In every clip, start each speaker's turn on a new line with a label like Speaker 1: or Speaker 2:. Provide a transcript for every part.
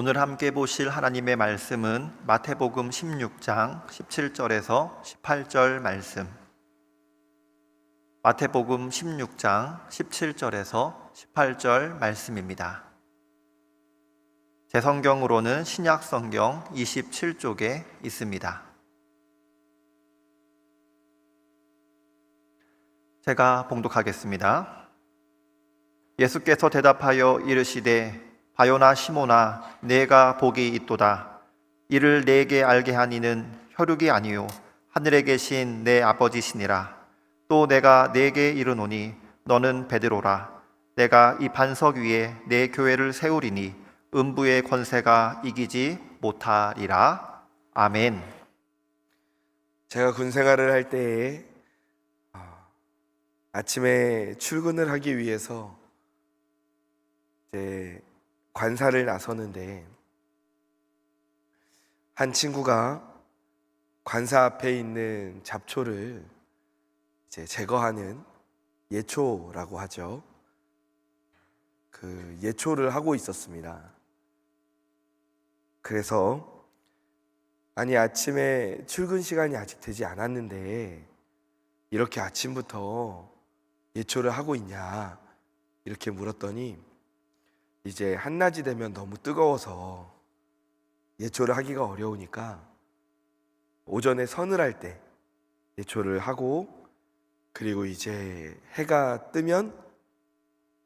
Speaker 1: 오늘 함께 보실 하나님의 말씀은 마태복음 16장 17절에서 18절 말씀. 마태복음 16장 17절에서 18절 말씀입니다. 제 성경으로는 신약 성경 27쪽에 있습니다. 제가 봉독하겠습니다. 예수께서 대답하여 이르시되 바요나 시몬아, 내가 복이 있도다. 이를 내게 알게 하니는 혈육이 아니요 하늘에 계신 내 아버지시니라. 또 내가 내게 이르노니 너는 베드로라. 내가 이 반석 위에 내 교회를 세우리니 음부의 권세가 이기지 못하리라. 아멘.
Speaker 2: 제가 군 생활을 할 때에 아침에 출근을 하기 위해서 이제 관사를 나서는데, 한 친구가 관사 앞에 있는 잡초를 이제 제거하는 예초라고 하죠. 그 예초를 하고 있었습니다. 그래서 아침에 출근 시간이 아직 되지 않았는데 이렇게 아침부터 예초를 하고 있냐 이렇게 물었더니, 이제 한낮이 되면 너무 뜨거워서 예초를 하기가 어려우니까 오전에 서늘할 때 예초를 하고, 그리고 이제 해가 뜨면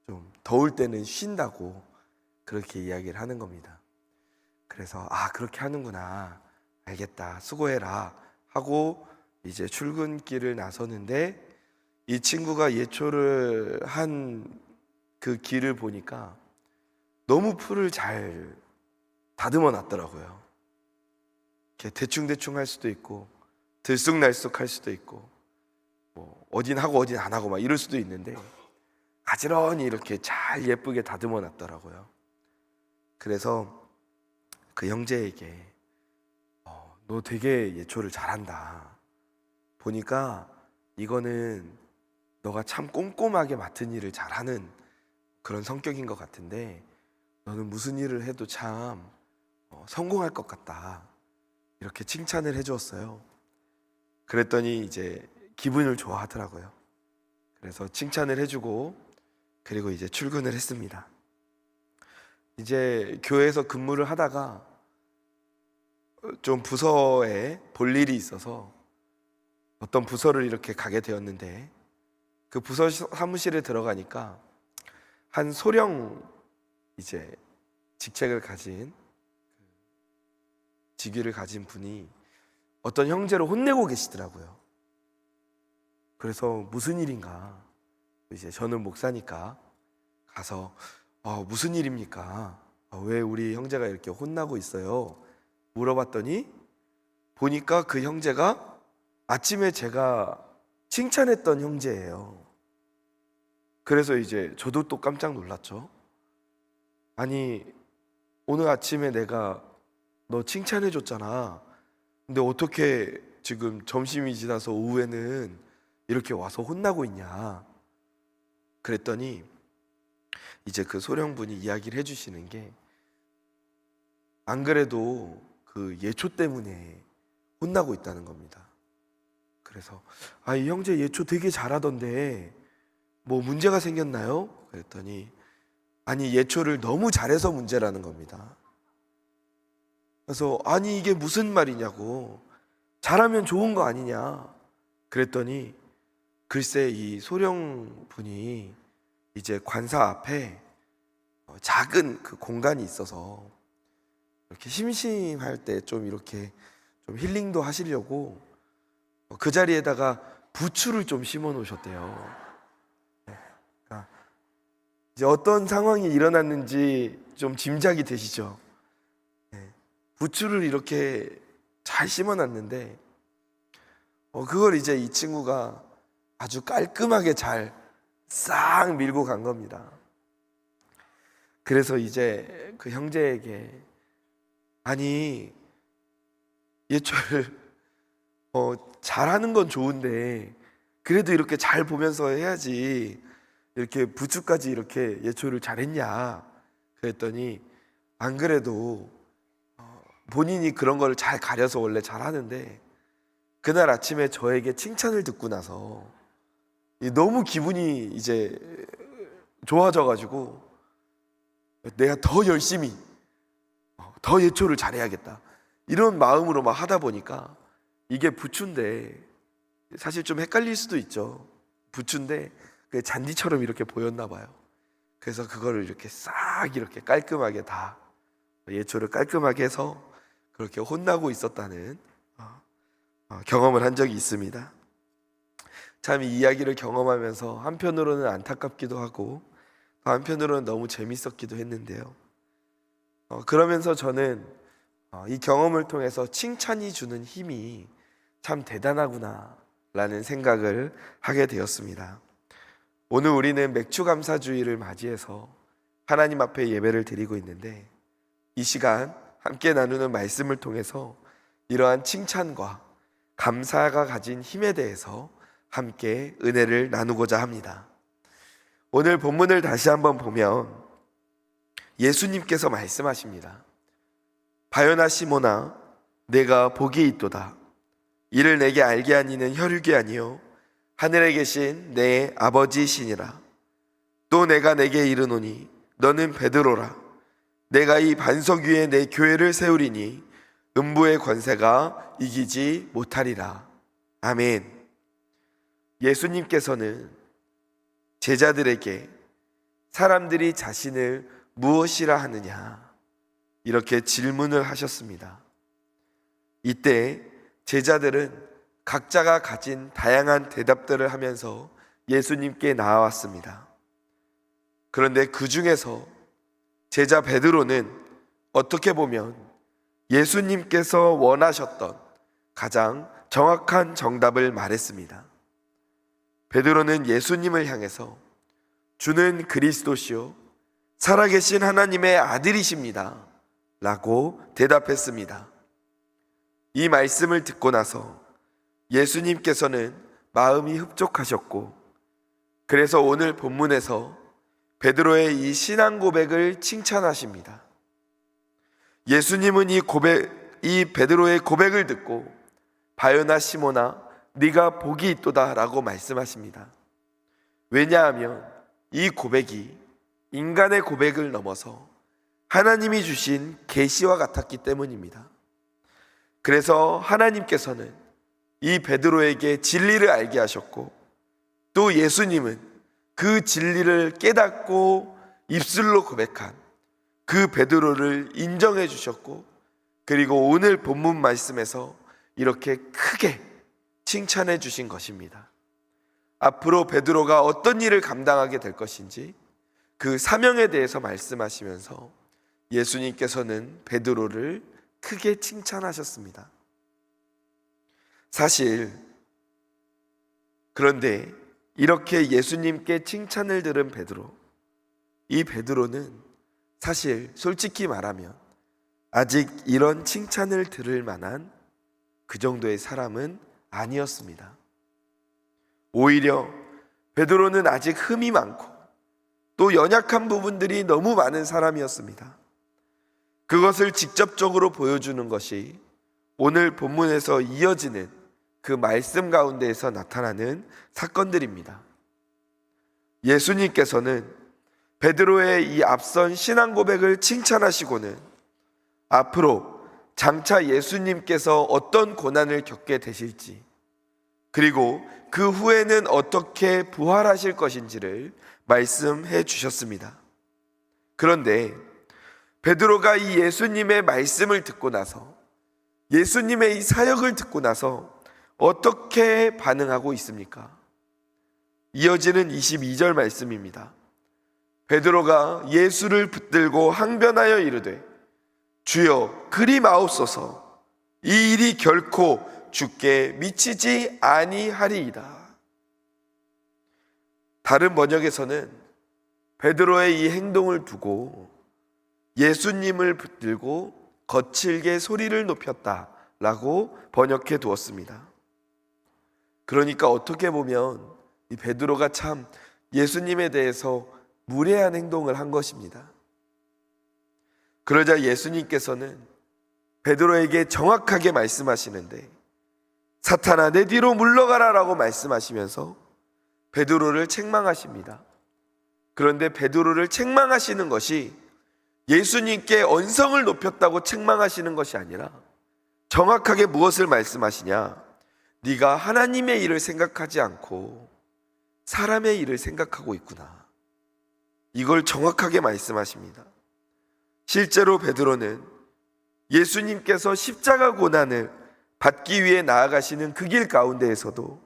Speaker 2: 좀 더울 때는 쉰다고 그렇게 이야기를 하는 겁니다. 그래서 그렇게 하는구나, 알겠다, 수고해라 하고 이제 출근길을 나서는데, 이 친구가 예초를 한 그 길을 보니까 너무 풀을 잘 다듬어 놨더라고요. 이렇게 대충대충 할 수도 있고 들쑥날쑥 할 수도 있고, 뭐 어딘 하고 어딘 안 하고 막 이럴 수도 있는데 가지런히 이렇게 잘 예쁘게 다듬어 놨더라고요. 그래서 그 형제에게 너 되게 예초를 잘한다. 보니까 이거는 너가 참 꼼꼼하게 맡은 일을 잘하는 그런 성격인 것 같은데, 너는 무슨 일을 해도 참 성공할 것 같다. 이렇게 칭찬을 해주었어요. 그랬더니 이제 기분을 좋아하더라고요. 그래서 칭찬을 해주고, 그리고 이제 출근을 했습니다. 이제 교회에서 근무를 하다가 좀 부서에 볼 일이 있어서 어떤 부서를 이렇게 가게 되었는데, 그 부서 사무실에 들어가니까 한 소령 이제 직책을 가진, 직위를 가진 분이 어떤 형제를 혼내고 계시더라고요. 그래서 무슨 일인가, 이제 저는 목사니까 가서 무슨 일입니까? 왜 우리 형제가 이렇게 혼나고 있어요? 물어봤더니, 보니까 그 형제가 아침에 제가 칭찬했던 형제예요. 그래서 이제 저도 또 깜짝 놀랐죠. 아니, 오늘 아침에 내가 너 칭찬해 줬잖아. 근데 어떻게 지금 점심이 지나서 오후에는 이렇게 와서 혼나고 있냐. 그랬더니 이제 그 소령분이 이야기를 해주시는 게, 안 그래도 그 예초 때문에 혼나고 있다는 겁니다. 그래서 이 형제 예초 되게 잘하던데 뭐 문제가 생겼나요? 그랬더니 예초를 너무 잘해서 문제라는 겁니다. 그래서 이게 무슨 말이냐고, 잘하면 좋은 거 아니냐. 그랬더니 글쎄 이 소령분이 이제 관사 앞에 작은 그 공간이 있어서 이렇게 심심할 때 좀 이렇게 좀 힐링도 하시려고 그 자리에다가 부추를 좀 심어 놓으셨대요. 그러니까 이제 어떤 상황이 일어났는지 좀 짐작이 되시죠? 부추를 이렇게 잘 심어 놨는데 그걸 이제 이 친구가 아주 깔끔하게 잘 싹 밀고 간 겁니다. 그래서 이제 그 형제에게, 예초를 잘하는 건 좋은데 그래도 이렇게 잘 보면서 해야지 이렇게 부추까지 이렇게 예초를 잘했냐. 그랬더니 안 그래도 본인이 그런 걸 잘 가려서 원래 잘 하는데 그날 아침에 저에게 칭찬을 듣고 나서 너무 기분이 이제 좋아져가지고 내가 더 열심히 더 예초를 잘해야겠다 이런 마음으로 막 하다 보니까 이게 부추인데 사실 좀 헷갈릴 수도 있죠. 부추인데 그 잔디처럼 이렇게 보였나 봐요. 그래서 그거를 이렇게 싹 이렇게 깔끔하게 다 예초를 깔끔하게 해서 그렇게 혼나고 있었다는 경험을 한 적이 있습니다. 참 이 이야기를 경험하면서 한편으로는 안타깝기도 하고 한편으로는 너무 재밌었기도 했는데요. 그러면서 저는 이 경험을 통해서 칭찬이 주는 힘이 참 대단하구나 라는 생각을 하게 되었습니다. 오늘 우리는 맥추감사주의를 맞이해서 하나님 앞에 예배를 드리고 있는데 이 시간 함께 나누는 말씀을 통해서 이러한 칭찬과 감사가 가진 힘에 대해서 함께 은혜를 나누고자 합니다. 오늘 본문을 다시 한번 보면 예수님께서 말씀하십니다. 바요나 시몬아 내가 복이 있도다. 이를 내게 알게 한 이는 혈육이 아니요 하늘에 계신 내 아버지시니라. 또 내가 내게 이르노니 너는 베드로라. 내가 이 반석 위에 내 교회를 세우리니 음부의 권세가 이기지 못하리라. 아멘. 예수님께서는 제자들에게 사람들이 자신을 무엇이라 하느냐 이렇게 질문을 하셨습니다. 이때 제자들은 각자가 가진 다양한 대답들을 하면서 예수님께 나아왔습니다. 그런데 그 중에서 제자 베드로는 어떻게 보면 예수님께서 원하셨던 가장 정확한 정답을 말했습니다. 베드로는 예수님을 향해서 주는 그리스도시요 살아계신 하나님의 아들이십니다 라고 대답했습니다. 이 말씀을 듣고 나서 예수님께서는 마음이 흡족하셨고 그래서 오늘 본문에서 베드로의 이 신앙 고백을 칭찬하십니다. 예수님은 이 베드로의 고백을 듣고 바요나 시몬아 네가 복이 있도다 라고 말씀하십니다. 왜냐하면 이 고백이 인간의 고백을 넘어서 하나님이 주신 계시와 같았기 때문입니다. 그래서 하나님께서는 이 베드로에게 진리를 알게 하셨고 또 예수님은 그 진리를 깨닫고 입술로 고백한 그 베드로를 인정해 주셨고 그리고 오늘 본문 말씀에서 이렇게 크게 칭찬해 주신 것입니다. 앞으로 베드로가 어떤 일을 감당하게 될 것인지 그 사명에 대해서 말씀하시면서 예수님께서는 베드로를 크게 칭찬하셨습니다. 사실 그런데 이렇게 예수님께 칭찬을 들은 베드로, 이 베드로는 사실 솔직히 말하면 아직 이런 칭찬을 들을 만한 그 정도의 사람은 아니었습니다. 오히려 베드로는 아직 흠이 많고 또 연약한 부분들이 너무 많은 사람이었습니다. 그것을 직접적으로 보여주는 것이 오늘 본문에서 이어지는 그 말씀 가운데에서 나타나는 사건들입니다. 예수님께서는 베드로의 이 앞선 신앙 고백을 칭찬하시고는 앞으로 장차 예수님께서 어떤 고난을 겪게 되실지 그리고 그 후에는 어떻게 부활하실 것인지를 말씀해 주셨습니다. 그런데 베드로가 이 예수님의 말씀을 듣고 나서 예수님의 이 사역을 듣고 나서 어떻게 반응하고 있습니까? 이어지는 22절 말씀입니다. 베드로가 예수를 붙들고 항변하여 이르되 주여 그리 마옵소서 이 일이 결코 주께 미치지 아니하리이다. 다른 번역에서는 베드로의 이 행동을 두고 예수님을 붙들고 거칠게 소리를 높였다 라고 번역해 두었습니다. 그러니까 어떻게 보면 이 베드로가 참 예수님에 대해서 무례한 행동을 한 것입니다. 그러자 예수님께서는 베드로에게 정확하게 말씀하시는데, 사탄아 내 뒤로 물러가라 라고 말씀하시면서 베드로를 책망하십니다. 그런데 베드로를 책망하시는 것이 예수님께 언성을 높였다고 책망하시는 것이 아니라 정확하게 무엇을 말씀하시냐? 네가 하나님의 일을 생각하지 않고 사람의 일을 생각하고 있구나. 이걸 정확하게 말씀하십니다. 실제로 베드로는 예수님께서 십자가 고난을 받기 위해 나아가시는 그 길 가운데에서도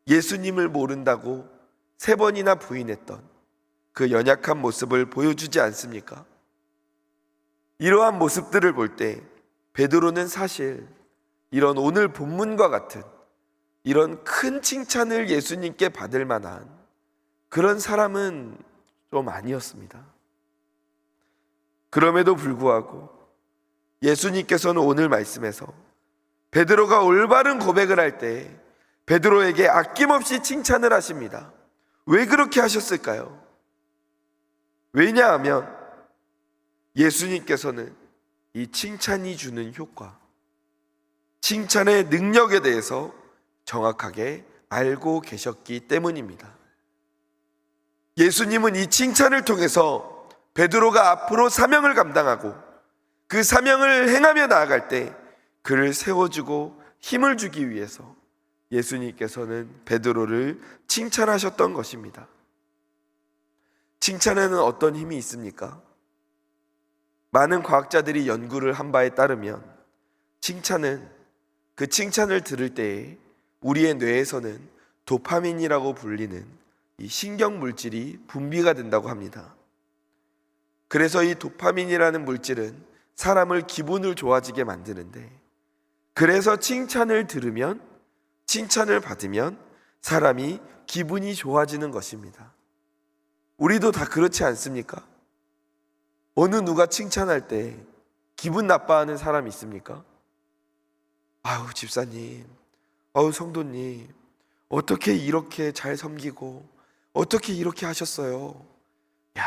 Speaker 2: 예수님을 모른다고 3번이나 부인했던 그 연약한 모습을 보여주지 않습니까? 이러한 모습들을 볼 때 베드로는 사실 이런 오늘 본문과 같은 이런 큰 칭찬을 예수님께 받을 만한 그런 사람은 좀 아니었습니다. 그럼에도 불구하고 예수님께서는 오늘 말씀에서 베드로가 올바른 고백을 할 때 베드로에게 아낌없이 칭찬을 하십니다. 왜 그렇게 하셨을까요? 왜냐하면 예수님께서는 이 칭찬이 주는 효과, 칭찬의 능력에 대해서 정확하게 알고 계셨기 때문입니다. 예수님은 이 칭찬을 통해서 베드로가 앞으로 사명을 감당하고 그 사명을 행하며 나아갈 때 그를 세워주고 힘을 주기 위해서 예수님께서는 베드로를 칭찬하셨던 것입니다. 칭찬에는 어떤 힘이 있습니까? 많은 과학자들이 연구를 한 바에 따르면 칭찬은 그 칭찬을 들을 때에 우리의 뇌에서는 도파민이라고 불리는 이 신경 물질이 분비가 된다고 합니다. 그래서 이 도파민이라는 물질은 사람을 기분을 좋아지게 만드는데, 그래서 칭찬을 들으면, 칭찬을 받으면 사람이 기분이 좋아지는 것입니다. 우리도 다 그렇지 않습니까? 어느 누가 칭찬할 때 기분 나빠하는 사람 있습니까? 아우 집사님, 아우 성도님, 어떻게 이렇게 잘 섬기고 어떻게 이렇게 하셨어요? 야,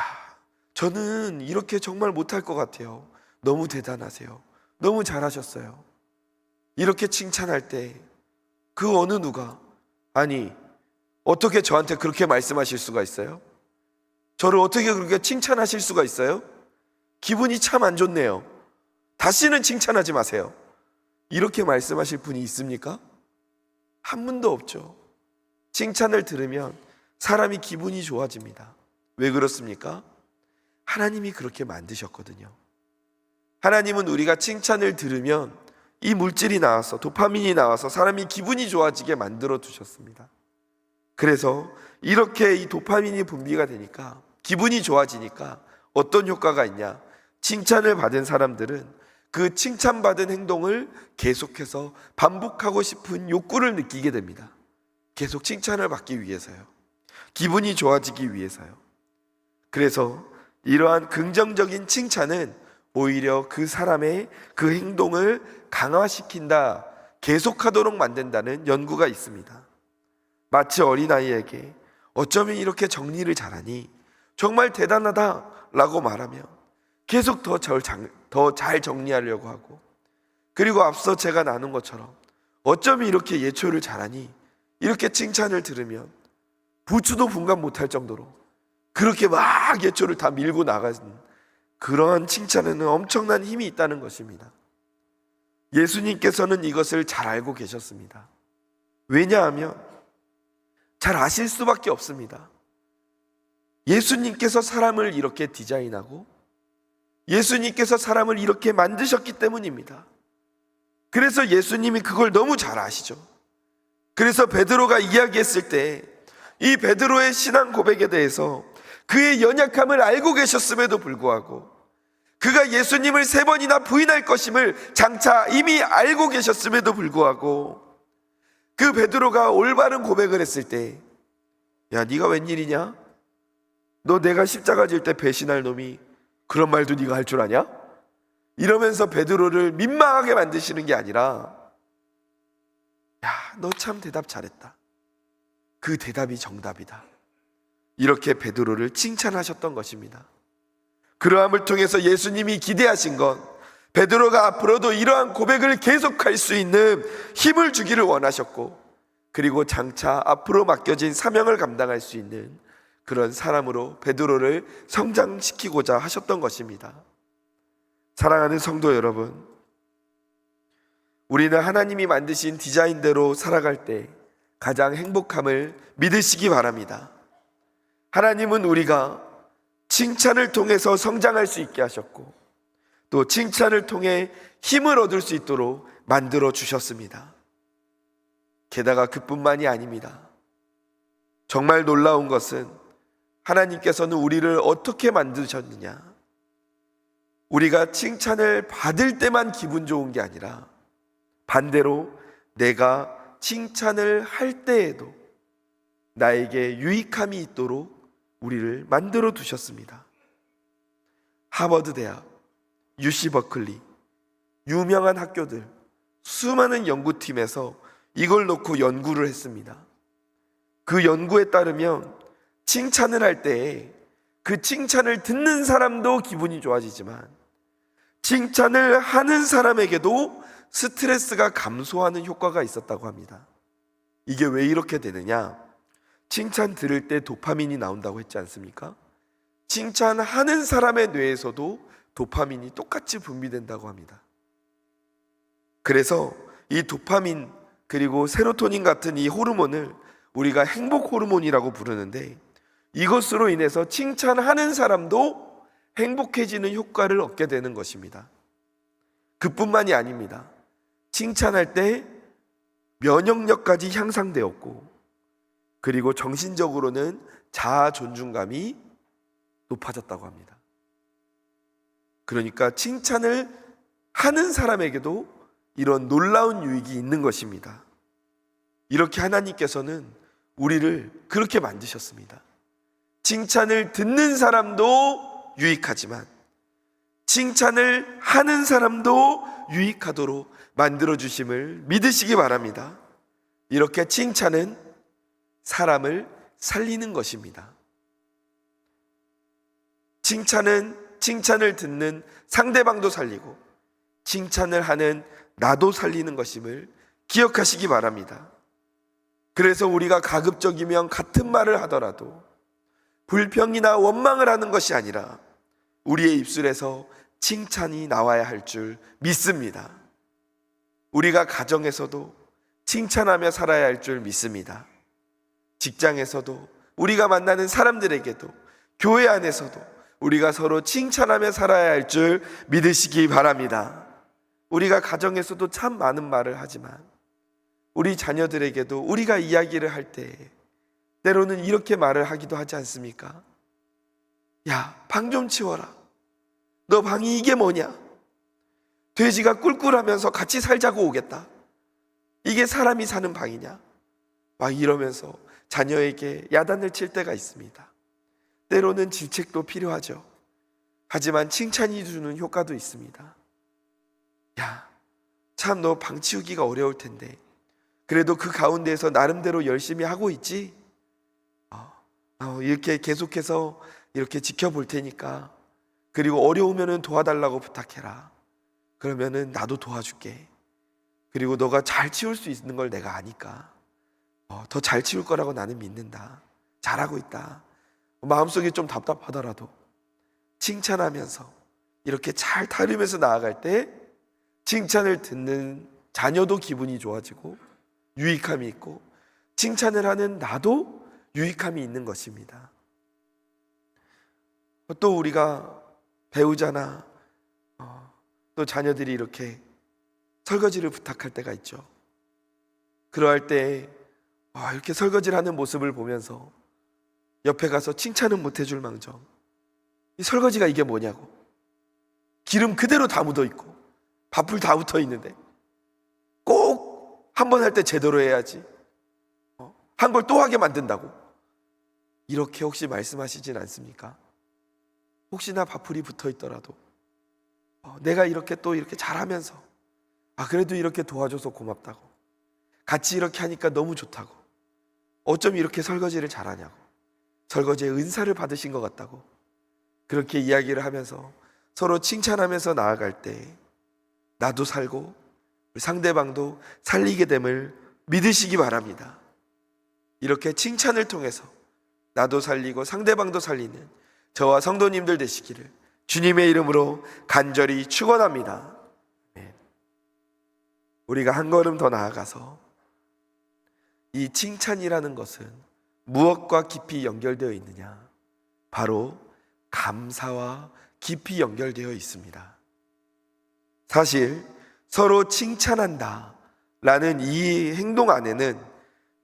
Speaker 2: 저는 이렇게 정말 못할 것 같아요. 너무 대단하세요. 너무 잘하셨어요. 이렇게 칭찬할 때 그 어느 누가, 아니 어떻게 저한테 그렇게 말씀하실 수가 있어요? 저를 어떻게 그렇게 칭찬하실 수가 있어요? 기분이 참 안 좋네요. 다시는 칭찬하지 마세요. 이렇게 말씀하실 분이 있습니까? 한 분도 없죠. 칭찬을 들으면 사람이 기분이 좋아집니다. 왜 그렇습니까? 하나님이 그렇게 만드셨거든요. 하나님은 우리가 칭찬을 들으면 이 물질이 나와서, 도파민이 나와서 사람이 기분이 좋아지게 만들어 두셨습니다. 그래서 이렇게 이 도파민이 분비가 되니까, 기분이 좋아지니까 어떤 효과가 있냐? 칭찬을 받은 사람들은 그 칭찬받은 행동을 계속해서 반복하고 싶은 욕구를 느끼게 됩니다. 계속 칭찬을 받기 위해서요. 기분이 좋아지기 위해서요. 그래서 이러한 긍정적인 칭찬은 오히려 그 사람의 그 행동을 강화시킨다, 계속하도록 만든다는 연구가 있습니다. 마치 어린아이에게 어쩌면 이렇게 정리를 잘하니 정말 대단하다 라고 말하면 계속 더 잘 정리하려고 하고, 그리고 앞서 제가 나눈 것처럼 어쩌면 이렇게 예초를 잘하니 이렇게 칭찬을 들으면 부추도 분간 못할 정도로 그렇게 막 예초를 다 밀고 나가는 그러한 칭찬에는 엄청난 힘이 있다는 것입니다. 예수님께서는 이것을 잘 알고 계셨습니다. 왜냐하면 잘 아실 수밖에 없습니다. 예수님께서 사람을 이렇게 디자인하고 예수님께서 사람을 이렇게 만드셨기 때문입니다. 그래서 예수님이 그걸 너무 잘 아시죠. 그래서 베드로가 이야기했을 때 이 베드로의 신앙 고백에 대해서 그의 연약함을 알고 계셨음에도 불구하고, 그가 예수님을 3번이나 부인할 것임을 장차 이미 알고 계셨음에도 불구하고, 그 베드로가 올바른 고백을 했을 때, 야 네가 웬일이냐? 너 내가 십자가 질 때 배신할 놈이 그런 말도 네가 할 줄 아냐? 이러면서 베드로를 민망하게 만드시는 게 아니라, 야 너 참 대답 잘했다. 그 대답이 정답이다. 이렇게 베드로를 칭찬하셨던 것입니다. 그러함을 통해서 예수님이 기대하신 건 베드로가 앞으로도 이러한 고백을 계속할 수 있는 힘을 주기를 원하셨고, 그리고 장차 앞으로 맡겨진 사명을 감당할 수 있는 그런 사람으로 베드로를 성장시키고자 하셨던 것입니다. 사랑하는 성도 여러분, 우리는 하나님이 만드신 디자인대로 살아갈 때 가장 행복함을 믿으시기 바랍니다. 하나님은 우리가 칭찬을 통해서 성장할 수 있게 하셨고, 또 칭찬을 통해 힘을 얻을 수 있도록 만들어 주셨습니다. 게다가 그뿐만이 아닙니다. 정말 놀라운 것은 하나님께서는 우리를 어떻게 만드셨느냐, 우리가 칭찬을 받을 때만 기분 좋은 게 아니라 반대로 내가 칭찬을 할 때에도 나에게 유익함이 있도록 우리를 만들어 두셨습니다. 하버드 대학, UC 버클리, 유명한 학교들, 수많은 연구팀에서 이걸 놓고 연구를 했습니다. 그 연구에 따르면 칭찬을 할 때 그 칭찬을 듣는 사람도 기분이 좋아지지만 칭찬을 하는 사람에게도 스트레스가 감소하는 효과가 있었다고 합니다. 이게 왜 이렇게 되느냐? 칭찬 들을 때 도파민이 나온다고 했지 않습니까? 칭찬하는 사람의 뇌에서도 도파민이 똑같이 분비된다고 합니다. 그래서 이 도파민 그리고 세로토닌 같은 이 호르몬을 우리가 행복 호르몬이라고 부르는데, 이것으로 인해서 칭찬하는 사람도 행복해지는 효과를 얻게 되는 것입니다. 그뿐만이 아닙니다. 칭찬할 때 면역력까지 향상되었고, 그리고 정신적으로는 자아 존중감이 높아졌다고 합니다. 그러니까 칭찬을 하는 사람에게도 이런 놀라운 유익이 있는 것입니다. 이렇게 하나님께서는 우리를 그렇게 만드셨습니다. 칭찬을 듣는 사람도 유익하지만 칭찬을 하는 사람도 유익하도록 만들어주심을 믿으시기 바랍니다. 이렇게 칭찬은 사람을 살리는 것입니다. 칭찬은 칭찬을 듣는 상대방도 살리고 칭찬을 하는 나도 살리는 것임을 기억하시기 바랍니다. 그래서 우리가 가급적이면 같은 말을 하더라도 불평이나 원망을 하는 것이 아니라 우리의 입술에서 칭찬이 나와야 할 줄 믿습니다. 우리가 가정에서도 칭찬하며 살아야 할 줄 믿습니다. 직장에서도, 우리가 만나는 사람들에게도, 교회 안에서도 우리가 서로 칭찬하며 살아야 할 줄 믿으시기 바랍니다. 우리가 가정에서도 참 많은 말을 하지만 우리 자녀들에게도 우리가 이야기를 할 때 때로는 이렇게 말을 하기도 하지 않습니까? 야, 방 좀 치워라. 너 방이 이게 뭐냐? 돼지가 꿀꿀하면서 같이 살자고 오겠다. 이게 사람이 사는 방이냐? 막 이러면서 자녀에게 야단을 칠 때가 있습니다. 때로는 질책도 필요하죠. 하지만 칭찬이 주는 효과도 있습니다. 야, 참 너 방 치우기가 어려울 텐데 그래도 그 가운데에서 나름대로 열심히 하고 있지? 이렇게 계속해서 이렇게 지켜볼 테니까, 그리고 어려우면은 도와달라고 부탁해라. 그러면은 나도 도와줄게. 그리고 너가 잘 치울 수 있는 걸 내가 아니까 더 잘 치울 거라고 나는 믿는다. 잘하고 있다. 마음속에 좀 답답하더라도 칭찬하면서 이렇게 잘 다루면서 나아갈 때 칭찬을 듣는 자녀도 기분이 좋아지고 유익함이 있고, 칭찬을 하는 나도 유익함이 있는 것입니다. 또 우리가 배우자나 또 자녀들이 이렇게 설거지를 부탁할 때가 있죠. 그러할 때 이렇게 설거지를 하는 모습을 보면서 옆에 가서 칭찬은 못 해줄 망정, 이 설거지가 이게 뭐냐고, 기름 그대로 다 묻어 있고 밥풀 다 붙어 있는데 꼭 한 번 할 때 제대로 해야지, 한 걸 또 하게 만든다고, 이렇게 혹시 말씀하시진 않습니까? 혹시나 밥풀이 붙어 있더라도 내가 이렇게 또 이렇게 잘하면서 그래도 이렇게 도와줘서 고맙다고, 같이 이렇게 하니까 너무 좋다고, 어쩜 이렇게 설거지를 잘하냐고, 설거지의 은사를 받으신 것 같다고, 그렇게 이야기를 하면서 서로 칭찬하면서 나아갈 때 나도 살고 상대방도 살리게 됨을 믿으시기 바랍니다. 이렇게 칭찬을 통해서 나도 살리고 상대방도 살리는 저와 성도님들 되시기를 주님의 이름으로 간절히 축원합니다. 우리가 한 걸음 더 나아가서 이 칭찬이라는 것은 무엇과 깊이 연결되어 있느냐? 바로 감사와 깊이 연결되어 있습니다. 사실 서로 칭찬한다 라는 이 행동 안에는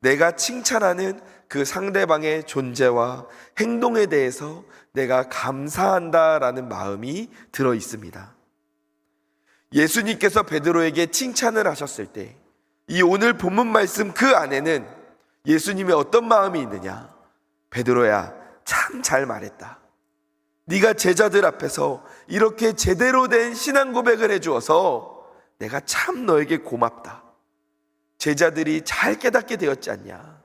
Speaker 2: 내가 칭찬하는 그 상대방의 존재와 행동에 대해서 내가 감사한다 라는 마음이 들어 있습니다. 예수님께서 베드로에게 칭찬을 하셨을 때 이 오늘 본문 말씀 그 안에는 예수님의 어떤 마음이 있느냐? 베드로야, 참 잘 말했다. 네가 제자들 앞에서 이렇게 제대로 된 신앙 고백을 해주어서 내가 참 너에게 고맙다. 제자들이 잘 깨닫게 되었지 않냐?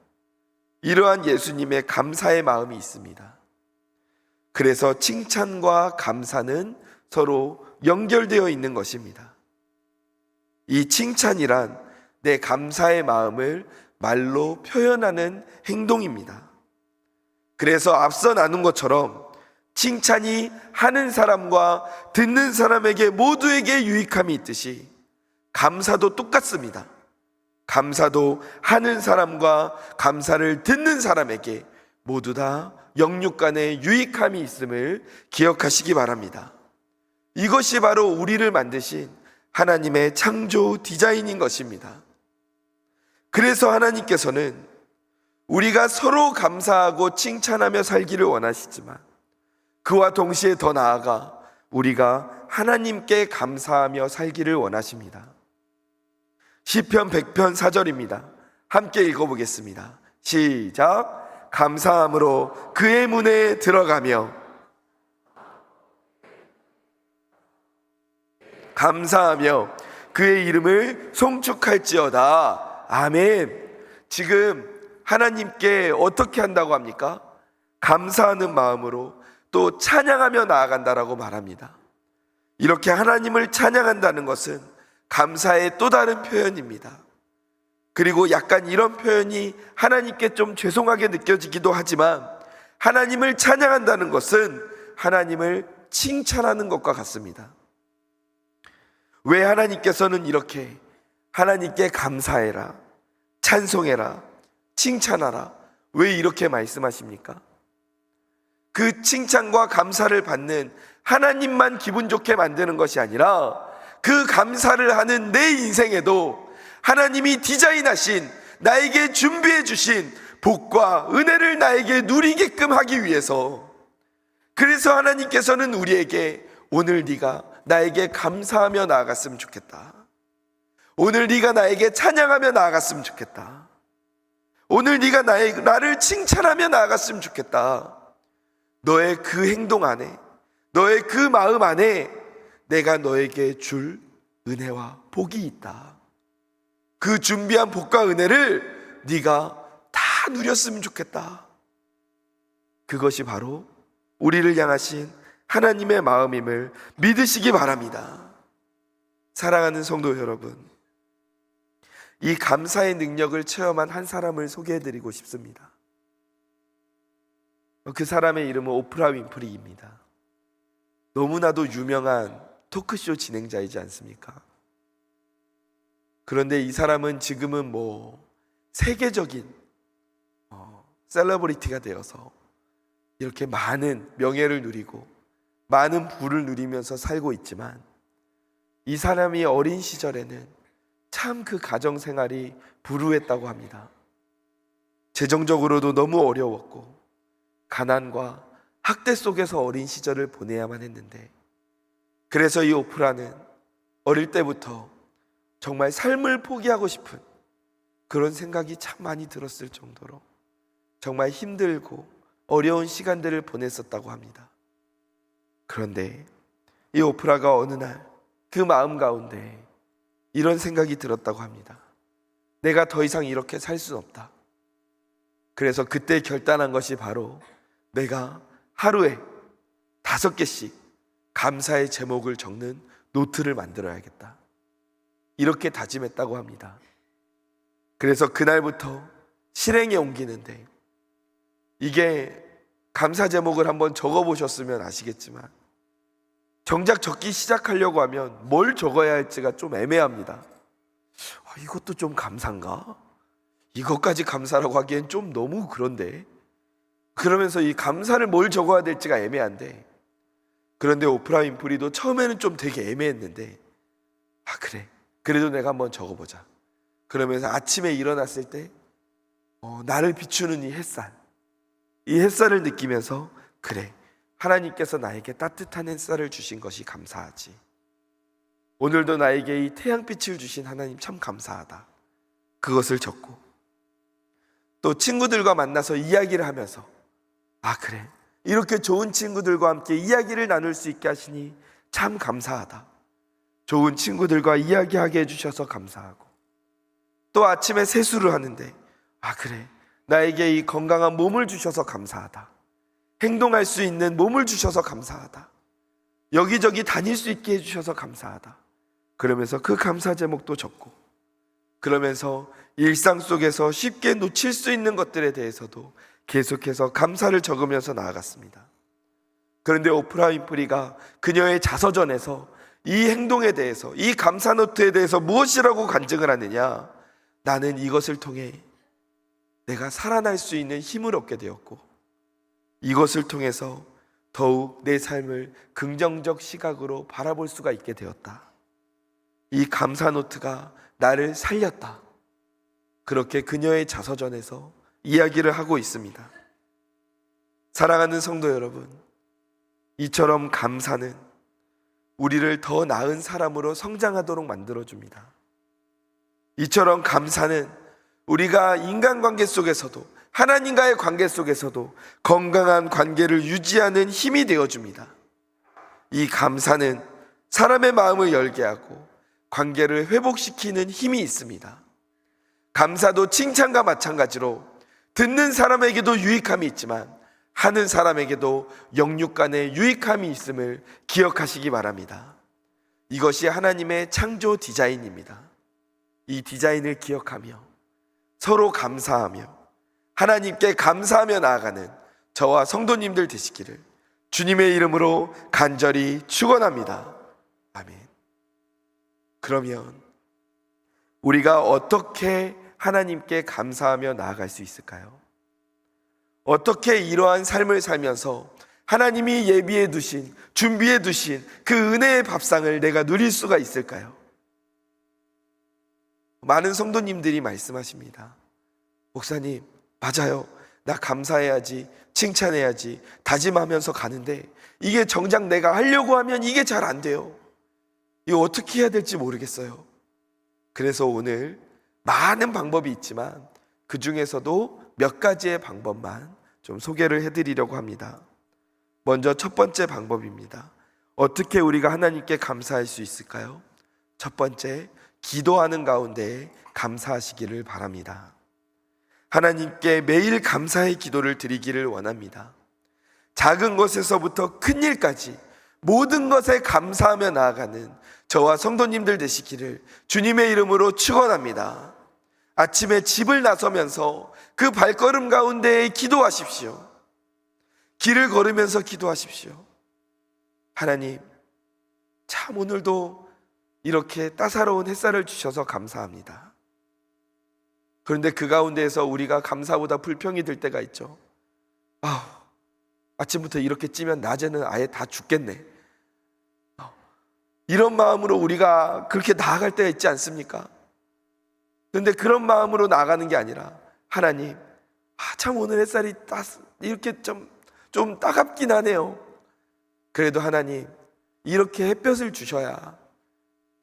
Speaker 2: 이러한 예수님의 감사의 마음이 있습니다. 그래서 칭찬과 감사는 서로 연결되어 있는 것입니다. 이 칭찬이란 내 감사의 마음을 말로 표현하는 행동입니다. 그래서 앞서 나눈 것처럼 칭찬이 하는 사람과 듣는 사람에게 모두에게 유익함이 있듯이 감사도 똑같습니다. 감사도 하는 사람과 감사를 듣는 사람에게 모두 다 영육간의 유익함이 있음을 기억하시기 바랍니다. 이것이 바로 우리를 만드신 하나님의 창조 디자인인 것입니다. 그래서 하나님께서는 우리가 서로 감사하고 칭찬하며 살기를 원하시지만 그와 동시에 더 나아가 우리가 하나님께 감사하며 살기를 원하십니다. 시편 100편 4절입니다. 함께 읽어보겠습니다. 시작. 감사함으로 그의 문에 들어가며 감사하며 그의 이름을 송축할지어다. 아멘. 지금 하나님께 어떻게 한다고 합니까? 감사하는 마음으로 또 찬양하며 나아간다라고 말합니다. 이렇게 하나님을 찬양한다는 것은 감사의 또 다른 표현입니다. 그리고 약간 이런 표현이 하나님께 좀 죄송하게 느껴지기도 하지만 하나님을 찬양한다는 것은 하나님을 칭찬하는 것과 같습니다. 왜 하나님께서는 이렇게 하나님께 감사해라, 찬송해라, 칭찬하라, 왜 이렇게 말씀하십니까? 그 칭찬과 감사를 받는 하나님만 기분 좋게 만드는 것이 아니라 그 감사를 하는 내 인생에도 하나님이 디자인하신 나에게 준비해 주신 복과 은혜를 나에게 누리게끔 하기 위해서, 그래서 하나님께서는 우리에게 오늘 네가 나에게 감사하며 나아갔으면 좋겠다. 오늘 네가 나에게 찬양하며 나아갔으면 좋겠다. 오늘 네가 나를 칭찬하며 나아갔으면 좋겠다. 너의 그 행동 안에, 너의 그 마음 안에 내가 너에게 줄 은혜와 복이 있다. 그 준비한 복과 은혜를 네가 다 누렸으면 좋겠다. 그것이 바로 우리를 향하신 하나님의 마음임을 믿으시기 바랍니다. 사랑하는 성도 여러분, 이 감사의 능력을 체험한 한 사람을 소개해드리고 싶습니다. 그 사람의 이름은 오프라 윈프리입니다. 너무나도 유명한 토크쇼 진행자이지 않습니까? 그런데 이 사람은 지금은 세계적인 셀러브리티가 되어서 이렇게 많은 명예를 누리고 많은 부를 누리면서 살고 있지만, 이 사람이 어린 시절에는 참 그 가정 생활이 불우했다고 합니다. 재정적으로도 너무 어려웠고 가난과 학대 속에서 어린 시절을 보내야만 했는데, 그래서 이 오프라는 어릴 때부터 정말 삶을 포기하고 싶은 그런 생각이 참 많이 들었을 정도로 정말 힘들고 어려운 시간들을 보냈었다고 합니다. 그런데 이 오프라가 어느 날 그 마음 가운데 이런 생각이 들었다고 합니다. 내가 더 이상 이렇게 살 수는 없다. 그래서 그때 결단한 것이 바로 내가 하루에 5개씩 감사의 제목을 적는 노트를 만들어야겠다. 이렇게 다짐했다고 합니다. 그래서 그날부터 실행에 옮기는데, 이게 감사 제목을 한번 적어보셨으면 아시겠지만 정작 적기 시작하려고 하면 뭘 적어야 할지가 좀 애매합니다. 이것도 좀 감사인가? 이것까지 감사라고 하기엔 좀 너무 그런데, 그러면서 이 감사를 뭘 적어야 될지가 애매한데, 그런데 오프라 윈프리도 처음에는 좀 되게 애매했는데, 그래, 그래도 내가 한번 적어보자. 그러면서 아침에 일어났을 때 나를 비추는 이 햇살을 느끼면서, 그래, 하나님께서 나에게 따뜻한 햇살을 주신 것이 감사하지. 오늘도 나에게 이 태양빛을 주신 하나님 참 감사하다. 그것을 적고, 또 친구들과 만나서 이야기를 하면서, 그래, 이렇게 좋은 친구들과 함께 이야기를 나눌 수 있게 하시니 참 감사하다. 좋은 친구들과 이야기하게 해주셔서 감사하고, 또 아침에 세수를 하는데, 그래, 나에게 이 건강한 몸을 주셔서 감사하다. 행동할 수 있는 몸을 주셔서 감사하다. 여기저기 다닐 수 있게 해주셔서 감사하다. 그러면서 그 감사 제목도 적고, 그러면서 일상 속에서 쉽게 놓칠 수 있는 것들에 대해서도 계속해서 감사를 적으면서 나아갔습니다. 그런데 오프라 윈프리가 그녀의 자서전에서 이 행동에 대해서, 이 감사 노트에 대해서 무엇이라고 간증을 하느냐? 나는 이것을 통해 내가 살아날 수 있는 힘을 얻게 되었고, 이것을 통해서 더욱 내 삶을 긍정적 시각으로 바라볼 수가 있게 되었다. 이 감사 노트가 나를 살렸다. 그렇게 그녀의 자서전에서 이야기를 하고 있습니다. 사랑하는 성도 여러분, 이처럼 감사는 우리를 더 나은 사람으로 성장하도록 만들어줍니다. 이처럼 감사는 우리가 인간관계 속에서도, 하나님과의 관계 속에서도 건강한 관계를 유지하는 힘이 되어줍니다. 이 감사는 사람의 마음을 열게 하고 관계를 회복시키는 힘이 있습니다. 감사도 칭찬과 마찬가지로 듣는 사람에게도 유익함이 있지만 하는 사람에게도 영육 간의 유익함이 있음을 기억하시기 바랍니다. 이것이 하나님의 창조 디자인입니다. 이 디자인을 기억하며 서로 감사하며 하나님께 감사하며 나아가는 저와 성도님들 되시기를 주님의 이름으로 간절히 축원합니다. 아멘. 그러면 우리가 어떻게 하나님께 감사하며 나아갈 수 있을까요? 어떻게 이러한 삶을 살면서 하나님이 예비해 두신, 준비해 두신 그 은혜의 밥상을 내가 누릴 수가 있을까요? 많은 성도님들이 말씀하십니다. 목사님, 맞아요. 나 감사해야지, 칭찬해야지 다짐하면서 가는데 이게 정작 내가 하려고 하면 이게 잘 안 돼요. 이거 어떻게 해야 될지 모르겠어요. 그래서 오늘 많은 방법이 있지만 그 중에서도 몇 가지의 방법만 좀 소개를 해드리려고 합니다. 먼저 첫 번째 방법입니다. 어떻게 우리가 하나님께 감사할 수 있을까요? 첫 번째, 기도하는 가운데 감사하시기를 바랍니다. 하나님께 매일 감사의 기도를 드리기를 원합니다. 작은 것에서부터 큰 일까지 모든 것에 감사하며 나아가는 저와 성도님들 되시기를 주님의 이름으로 축원합니다. 아침에 집을 나서면서 그 발걸음 가운데 기도하십시오. 길을 걸으면서 기도하십시오. 하나님, 참 오늘도 이렇게 따사로운 햇살을 주셔서 감사합니다. 그런데 그 가운데에서 우리가 감사보다 불평이 들 때가 있죠. 아침부터 이렇게 찌면 낮에는 아예 다 죽겠네. 이런 마음으로 우리가 그렇게 나아갈 때가 있지 않습니까? 그런데 그런 마음으로 나아가는 게 아니라, 하나님, 참 오늘 햇살이 이렇게 좀 따갑긴 하네요. 그래도 하나님, 이렇게 햇볕을 주셔야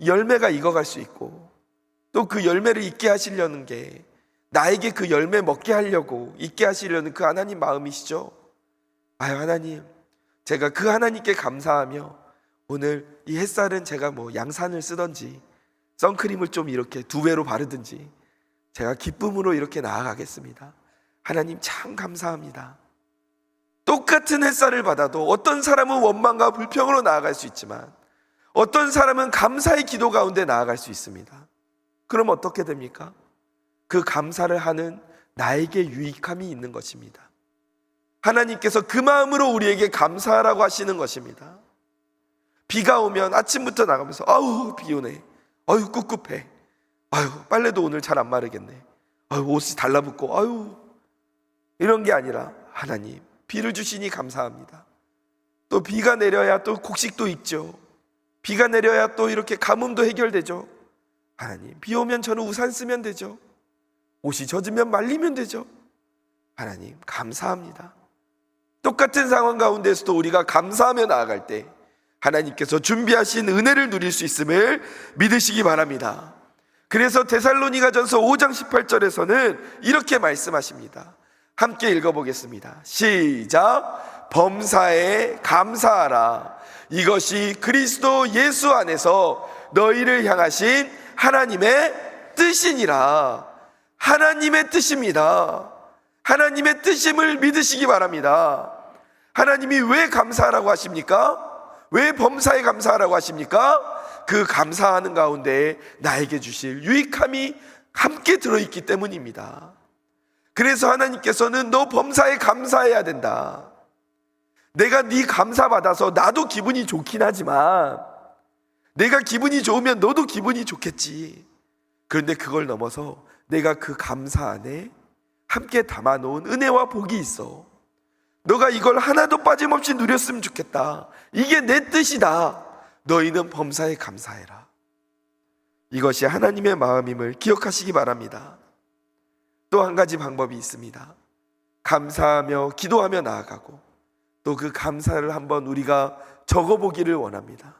Speaker 2: 열매가 익어갈 수 있고, 또 그 열매를 있게 하시려는 게 나에게 그 열매 먹게 하려고 있게 하시려는 그 하나님 마음이시죠. 하나님, 제가 그 하나님께 감사하며 오늘 이 햇살은 제가 양산을 쓰던지 선크림을 좀 이렇게 2배로 바르든지 제가 기쁨으로 이렇게 나아가겠습니다. 하나님 참 감사합니다. 또 똑같은 햇살을 받아도 어떤 사람은 원망과 불평으로 나아갈 수 있지만 어떤 사람은 감사의 기도 가운데 나아갈 수 있습니다. 그럼 어떻게 됩니까? 그 감사를 하는 나에게 유익함이 있는 것입니다. 하나님께서 그 마음으로 우리에게 감사하라고 하시는 것입니다. 비가 오면 아침부터 나가면서 아우 비 오네, 아유 꿉꿉해, 아유 빨래도 오늘 잘 안 마르겠네, 아유 옷이 달라붙고, 아유 이런 게 아니라 하나님 비를 주시니 감사합니다. 또 비가 내려야 또 곡식도 있죠. 비가 내려야 또 이렇게 가뭄도 해결되죠. 하나님 비 오면 저는 우산 쓰면 되죠. 옷이 젖으면 말리면 되죠. 하나님 감사합니다. 똑같은 상황 가운데서도 우리가 감사하며 나아갈 때 하나님께서 준비하신 은혜를 누릴 수 있음을 믿으시기 바랍니다. 그래서 데살로니가전서 5장 18절에서는 이렇게 말씀하십니다. 함께 읽어보겠습니다. 시작. 범사에 감사하라. 이것이 그리스도 예수 안에서 너희를 향하신 하나님의 뜻이니라. 하나님의 뜻입니다. 하나님의 뜻임을 믿으시기 바랍니다. 하나님이 왜 감사하라고 하십니까? 왜 범사에 감사하라고 하십니까? 그 감사하는 가운데 나에게 주실 유익함이 함께 들어있기 때문입니다. 그래서 하나님께서는 너 범사에 감사해야 된다. 내가 네 감사 받아서 나도 기분이 좋긴 하지만 내가 기분이 좋으면 너도 기분이 좋겠지. 그런데 그걸 넘어서 내가 그 감사 안에 함께 담아놓은 은혜와 복이 있어. 너가 이걸 하나도 빠짐없이 누렸으면 좋겠다. 이게 내 뜻이다. 너희는 범사에 감사해라. 이것이 하나님의 마음임을 기억하시기 바랍니다. 또 한 가지 방법이 있습니다. 감사하며 기도하며 나아가고 또 그 감사를 한번 우리가 적어보기를 원합니다.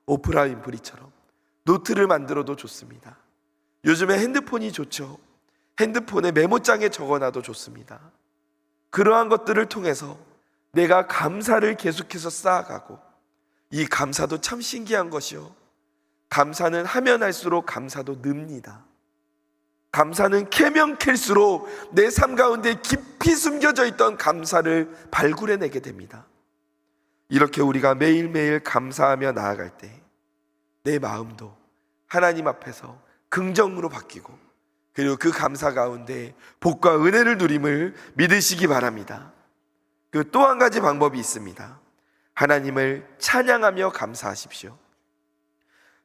Speaker 2: 오프라 윈프리처럼 노트를 만들어도 좋습니다. 요즘에 핸드폰이 좋죠. 핸드폰에 메모장에 적어놔도 좋습니다. 그러한 것들을 통해서 내가 감사를 계속해서 쌓아가고, 이 감사도 참 신기한 것이요, 감사는 하면 할수록 감사도 늡니다. 감사는 캐면 캘수록 내 삶 가운데 깊이 숨겨져 있던 감사를 발굴해내게 됩니다. 이렇게 우리가 매일매일 감사하며 나아갈 때 내 마음도 하나님 앞에서 긍정으로 바뀌고, 그리고 그 감사 가운데 복과 은혜를 누림을 믿으시기 바랍니다. 그 또 한 가지 방법이 있습니다. 하나님을 찬양하며 감사하십시오.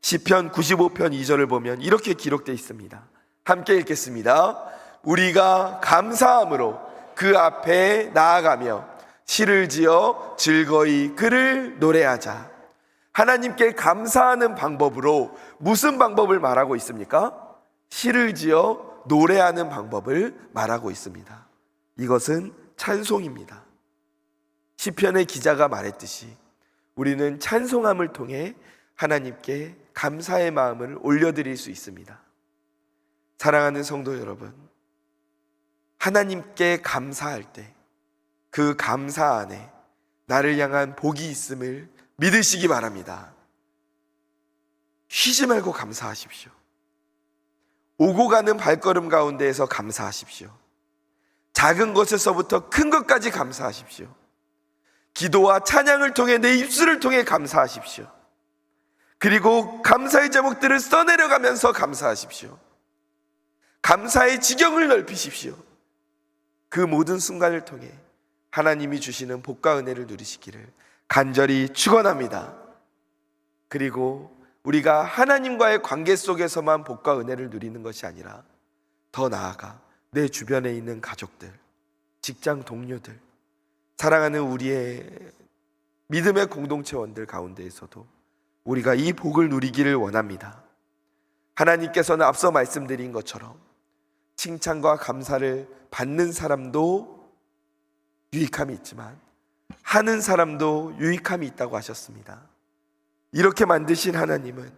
Speaker 2: 시편 95편 2절을 보면 이렇게 기록되어 있습니다. 함께 읽겠습니다. 우리가 감사함으로 그 앞에 나아가며 시를 지어 즐거이 그를 노래하자. 하나님께 감사하는 방법으로 무슨 방법을 말하고 있습니까? 시를 지어 노래하는 방법을 말하고 있습니다. 이것은 찬송입니다. 시편의 기자가 말했듯이 우리는 찬송함을 통해 하나님께 감사의 마음을 올려드릴 수 있습니다. 사랑하는 성도 여러분, 하나님께 감사할 때 그 감사 안에 나를 향한 복이 있음을 믿으시기 바랍니다. 쉬지 말고 감사하십시오. 오고 가는 발걸음 가운데에서 감사하십시오. 작은 것에서부터 큰 것까지 감사하십시오. 기도와 찬양을 통해 내 입술을 통해 감사하십시오. 그리고 감사의 제목들을 써내려가면서 감사하십시오. 감사의 지경을 넓히십시오. 그 모든 순간을 통해 하나님이 주시는 복과 은혜를 누리시기를 간절히 축원합니다. 그리고 우리가 하나님과의 관계 속에서만 복과 은혜를 누리는 것이 아니라 더 나아가 내 주변에 있는 가족들, 직장 동료들, 사랑하는 우리의 믿음의 공동체원들 가운데에서도 우리가 이 복을 누리기를 원합니다. 하나님께서는 앞서 말씀드린 것처럼 칭찬과 감사를 받는 사람도 유익함이 있지만 하는 사람도 유익함이 있다고 하셨습니다. 이렇게 만드신 하나님은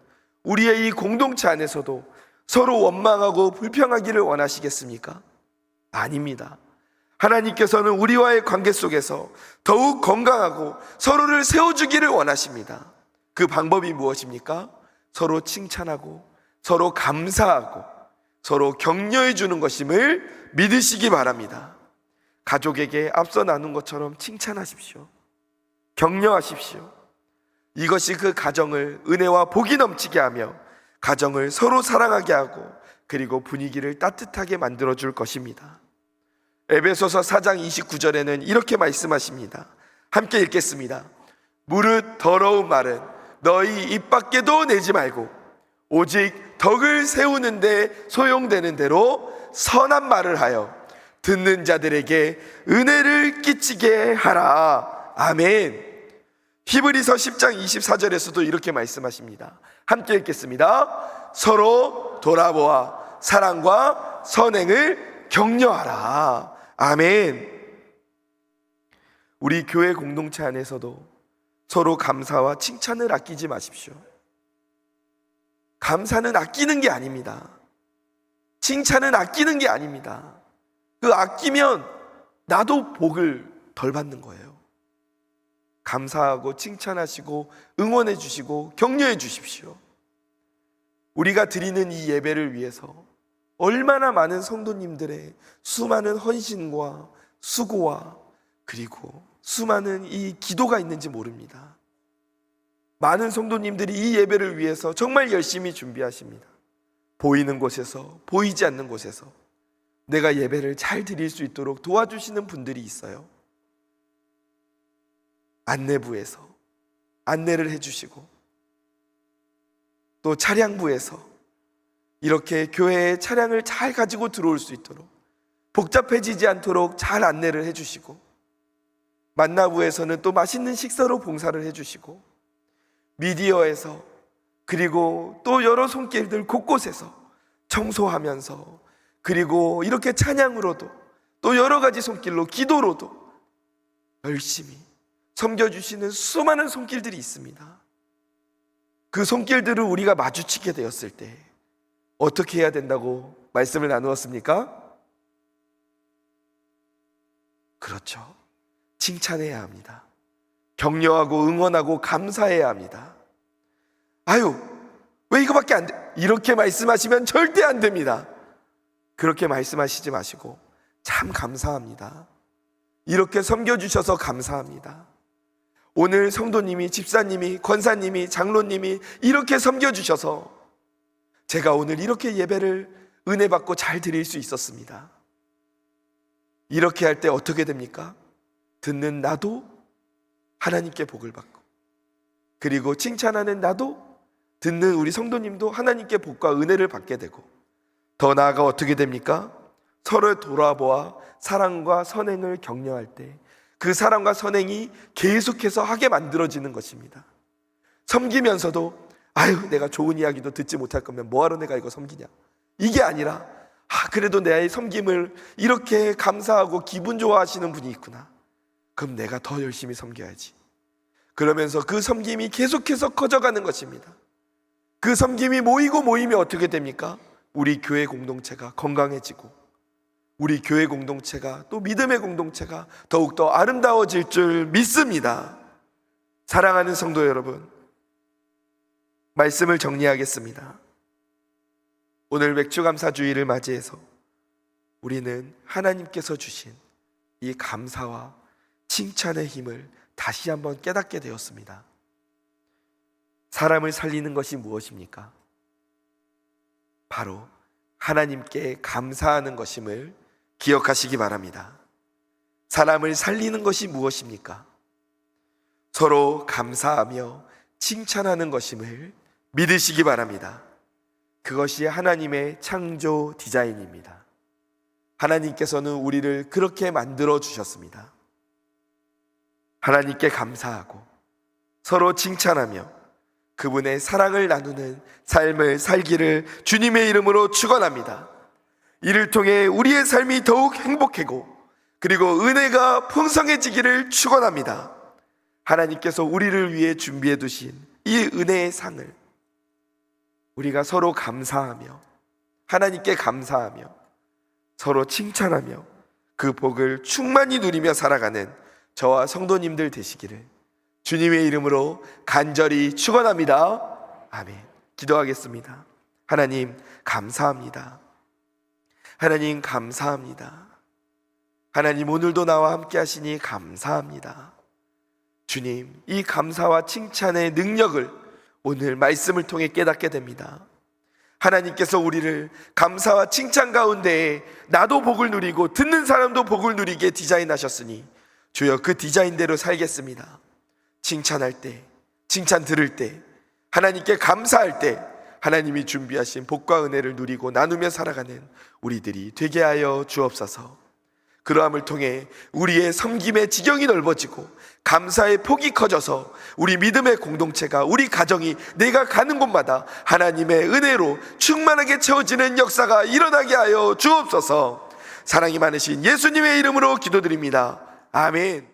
Speaker 2: 우리의 이 공동체 안에서도 서로 원망하고 불평하기를 원하시겠습니까? 아닙니다. 하나님께서는 우리와의 관계 속에서 더욱 건강하고 서로를 세워주기를 원하십니다. 그 방법이 무엇입니까? 서로 칭찬하고 서로 감사하고 서로 격려해 주는 것임을 믿으시기 바랍니다. 가족에게 앞서 나눈 것처럼 칭찬하십시오. 격려하십시오. 이것이 그 가정을 은혜와 복이 넘치게 하며 가정을 서로 사랑하게 하고 그리고 분위기를 따뜻하게 만들어줄 것입니다. 에베소서 4장 29절에는 이렇게 말씀하십니다. 함께 읽겠습니다. 무릇 더러운 말은 너희 입 밖에도 내지 말고 오직 덕을 세우는데 소용되는 대로 선한 말을 하여 듣는 자들에게 은혜를 끼치게 하라. 아멘. 히브리서 10장 24절에서도 이렇게 말씀하십니다. 함께 읽겠습니다. 서로 돌아보아 사랑과 선행을 격려하라. 아멘. 우리 교회 공동체 안에서도 서로 감사와 칭찬을 아끼지 마십시오. 감사는 아끼는 게 아닙니다. 칭찬은 아끼는 게 아닙니다. 그 아끼면 나도 복을 덜 받는 거예요. 감사하고 칭찬하시고 응원해 주시고 격려해 주십시오. 우리가 드리는 이 예배를 위해서 얼마나 많은 성도님들의 수많은 헌신과 수고와 그리고 수많은 이 기도가 있는지 모릅니다. 많은 성도님들이 이 예배를 위해서 정말 열심히 준비하십니다. 보이는 곳에서 보이지 않는 곳에서 내가 예배를 잘 드릴 수 있도록 도와주시는 분들이 있어요. 안내부에서 안내를 해주시고 또 차량부에서 이렇게 교회에 차량을 잘 가지고 들어올 수 있도록 복잡해지지 않도록 잘 안내를 해주시고 만나부에서는 또 맛있는 식사로 봉사를 해주시고 미디어에서 그리고 또 여러 손길들 곳곳에서 청소하면서 그리고 이렇게 찬양으로도 또 여러 가지 손길로 기도로도 열심히 섬겨주시는 수많은 손길들이 있습니다. 그 손길들을 우리가 마주치게 되었을 때 어떻게 해야 된다고 말씀을 나누었습니까? 그렇죠. 칭찬해야 합니다. 격려하고 응원하고 감사해야 합니다. 아유, 왜 이거밖에 안 돼? 이렇게 말씀하시면 절대 안 됩니다. 그렇게 말씀하시지 마시고 참 감사합니다. 이렇게 섬겨주셔서 감사합니다. 오늘 성도님이, 집사님이, 권사님이, 장로님이 이렇게 섬겨주셔서 제가 오늘 이렇게 예배를 은혜 받고 잘 드릴 수 있었습니다. 이렇게 할 때 어떻게 됩니까? 듣는 나도 하나님께 복을 받고 그리고 칭찬하는 나도 듣는 우리 성도님도 하나님께 복과 은혜를 받게 되고 더 나아가 어떻게 됩니까? 서로 돌아보아 사랑과 선행을 격려할 때 그 사랑과 선행이 계속해서 하게 만들어지는 것입니다. 섬기면서도 아유 내가 좋은 이야기도 듣지 못할 거면 뭐하러 내가 이거 섬기냐 이게 아니라 그래도 내 섬김을 이렇게 감사하고 기분 좋아하시는 분이 있구나. 그럼 내가 더 열심히 섬겨야지. 그러면서 그 섬김이 계속해서 커져가는 것입니다. 그 섬김이 모이고 모이면 어떻게 됩니까? 우리 교회 공동체가 건강해지고 우리 교회 공동체가 또 믿음의 공동체가 더욱더 아름다워질 줄 믿습니다. 사랑하는 성도 여러분, 말씀을 정리하겠습니다. 오늘 맥주감사주의를 맞이해서 우리는 하나님께서 주신 이 감사와 칭찬의 힘을 다시 한번 깨닫게 되었습니다. 사람을 살리는 것이 무엇입니까? 바로 하나님께 감사하는 것임을 기억하시기 바랍니다. 사람을 살리는 것이 무엇입니까? 서로 감사하며 칭찬하는 것임을 믿으시기 바랍니다. 그것이 하나님의 창조 디자인입니다. 하나님께서는 우리를 그렇게 만들어 주셨습니다. 하나님께 감사하고 서로 칭찬하며 그분의 사랑을 나누는 삶을 살기를 주님의 이름으로 축원합니다. 이를 통해 우리의 삶이 더욱 행복하고 그리고 은혜가 풍성해지기를 축원합니다. 하나님께서 우리를 위해 준비해 두신 이 은혜의 상을 우리가 서로 감사하며 하나님께 감사하며 서로 칭찬하며 그 복을 충만히 누리며 살아가는 저와 성도님들 되시기를 주님의 이름으로 간절히 축원합니다. 아멘. 기도하겠습니다. 하나님 감사합니다. 하나님 감사합니다. 하나님, 오늘도 나와 함께 하시니 감사합니다. 주님, 이 감사와 칭찬의 능력을 오늘 말씀을 통해 깨닫게 됩니다. 하나님께서 우리를 감사와 칭찬 가운데 나도 복을 누리고 듣는 사람도 복을 누리게 디자인하셨으니 주여, 그 디자인대로 살겠습니다. 칭찬할 때, 칭찬 들을 때, 하나님께 감사할 때 하나님이 준비하신 복과 은혜를 누리고 나누며 살아가는 우리들이 되게 하여 주옵소서. 그러함을 통해 우리의 섬김의 지경이 넓어지고 감사의 폭이 커져서 우리 믿음의 공동체가, 우리 가정이 내가 가는 곳마다 하나님의 은혜로 충만하게 채워지는 역사가 일어나게 하여 주옵소서. 사랑이 많으신 예수님의 이름으로 기도드립니다. 아멘.